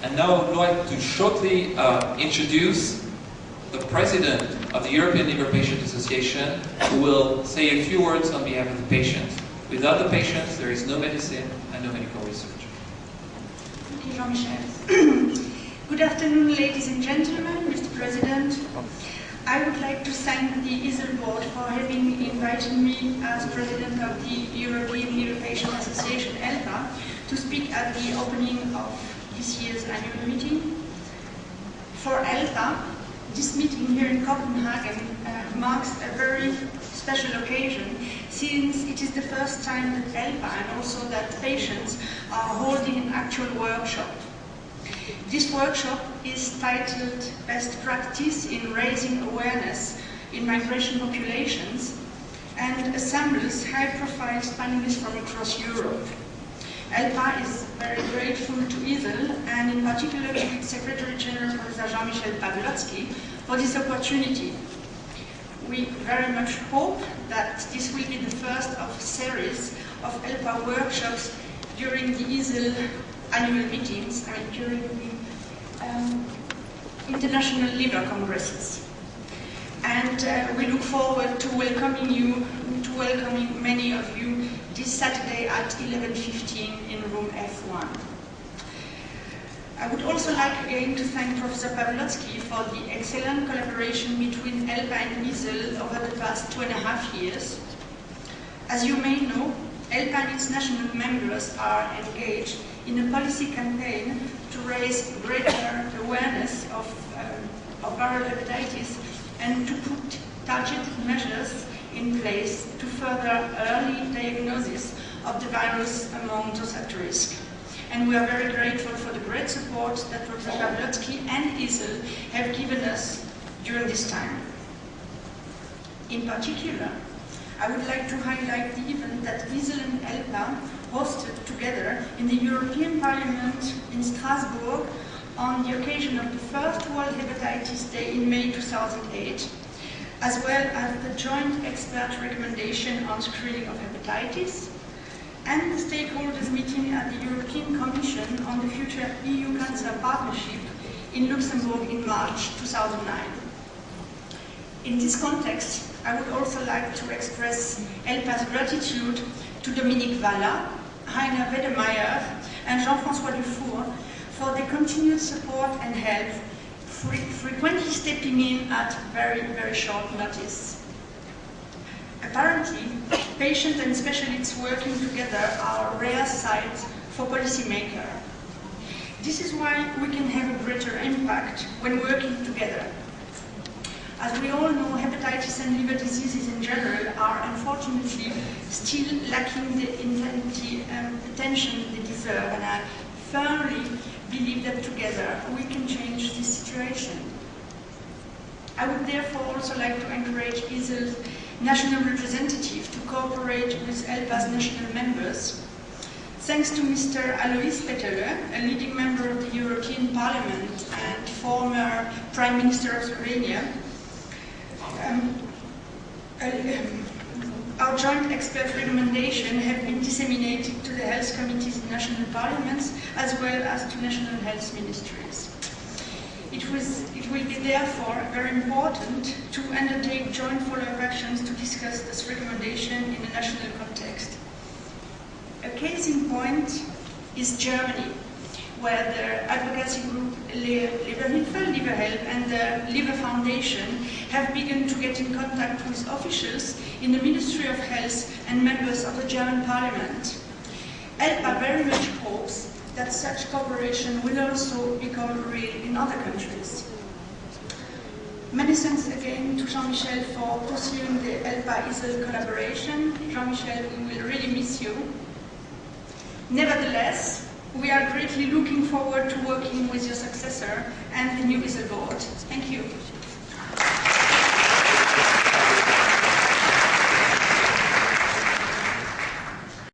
And now I would like to shortly introduce the president of the European Liver Patient Association, who will say a few words on behalf of the patients. Without the patients, there is no medicine and no medical research. Thank you, Jean-Michel. Good afternoon, ladies and gentlemen, Mr. President. I would like to thank the EASL board for having invited me as president of the European Liver Patient Association, ELPA, to speak at the opening of this year's annual meeting. For ELPA, this meeting here in Copenhagen marks a very special occasion, since it is the first time that ELPA and also that patients are holding an actual workshop. This workshop is titled Best Practice in Raising Awareness in Migration Populations and assembles high-profile panelists from across Europe. ELPA is very grateful to EASL and in particular to its Secretary General, Professor Jean-Michel Piorkowsky, for this opportunity. We very much hope that this will be the first of a series of ELPA workshops during the EASL annual meetings and during the international liver congresses. And we look forward to welcoming many of you this Saturday at 11:15 in room F1. I would also like again to thank Professor Piorkowsky for the excellent collaboration between ELPA and EASL over the past 2.5 years. As you may know, ELPA and its national members are engaged in a policy campaign to raise greater awareness of viral hepatitis and to put targeted measures in place to further early diagnosis of the virus among those at risk. And we are very grateful for the great support that Professor Piorkowsky and EASL have given us during this time. In particular, I would like to highlight the event that EASL and ELPA hosted together in the European Parliament in Strasbourg on the occasion of the first World Hepatitis Day in May 2008, as well as the joint expert recommendation on screening of hepatitis, and the stakeholders meeting at the European Commission on the future EU Cancer Partnership in Luxembourg in March 2009. In this context, I would also like to express ELPA's gratitude to Dominique Valla, Heiner Wedemeyer, and Jean-François Dufour for their continued support and help, frequently stepping in at very, very short notice. Apparently, patients and specialists working together are a rare sight for policymakers. This is why we can have a greater impact when working together. As we all know, hepatitis and liver diseases in general are unfortunately still lacking the intensity and attention they deserve, and I firmly believe that together we can change this situation. I would therefore also like to encourage EASL's national representative to cooperate with ELPA's national members. Thanks to Mr. Alois Peterle, a leading member of the European Parliament and former Prime Minister of Slovenia, our joint expert recommendation have been disseminated to the health committees in national parliaments as well as to national health ministries. It will be therefore very important to undertake joint follow-up actions to discuss this recommendation in a national context. A case in point is Germany, where the advocacy group Liver Help and the Liver Foundation have begun to get in contact with officials in the Ministry of Health and members of the German Parliament. ELPA very much hopes that such cooperation will also become real in other countries. Many thanks again to Jean-Michel for pursuing the ELPA-EASL collaboration. Jean-Michel, we will really miss you. Nevertheless, we are greatly looking forward to working with your successor and the new EASL board. Thank you.